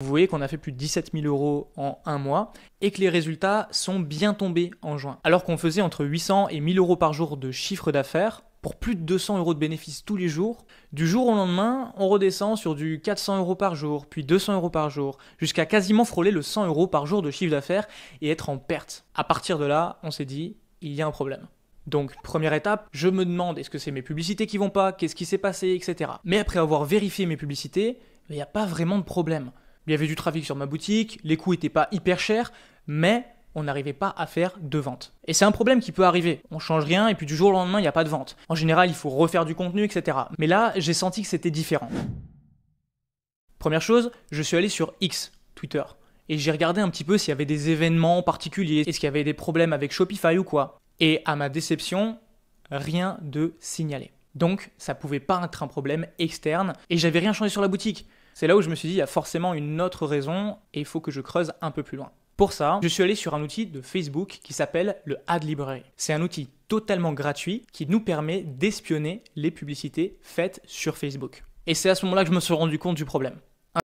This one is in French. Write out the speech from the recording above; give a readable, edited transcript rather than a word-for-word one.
Vous voyez qu'on a fait plus de 17 000 € en un mois et que les résultats sont bien tombés en juin. Alors qu'on faisait entre 800 et 1000 € par jour de chiffre d'affaires, pour plus de 200 € de bénéfices tous les jours, du jour au lendemain, on redescend sur du 400 € par jour, puis 200 € par jour, jusqu'à quasiment frôler le 100 € par jour de chiffre d'affaires et être en perte. À partir de là, on s'est dit, il y a un problème. Donc, première étape, je me demande est-ce que c'est mes publicités qui vont pas, qu'est-ce qui s'est passé, etc. Mais après avoir vérifié mes publicités, il n'y a pas vraiment de problème. Il y avait du trafic sur ma boutique, les coûts n'étaient pas hyper chers, mais on n'arrivait pas à faire de vente. Et c'est un problème qui peut arriver. On change rien et puis du jour au lendemain, il n'y a pas de vente. En général, il faut refaire du contenu, etc. Mais là, j'ai senti que c'était différent. Première chose, je suis allé sur X, Twitter, et j'ai regardé un petit peu s'il y avait des événements particuliers, est-ce qu'il y avait des problèmes avec Shopify ou quoi. Et à ma déception, rien de signalé. Donc, ça pouvait pas être un problème externe et j'avais rien changé sur la boutique. C'est là où je me suis dit, il y a forcément une autre raison et il faut que je creuse un peu plus loin. Pour ça, je suis allé sur un outil de Facebook qui s'appelle le Ad Library. C'est un outil totalement gratuit qui nous permet d'espionner les publicités faites sur Facebook. Et c'est à ce moment-là que je me suis rendu compte du problème.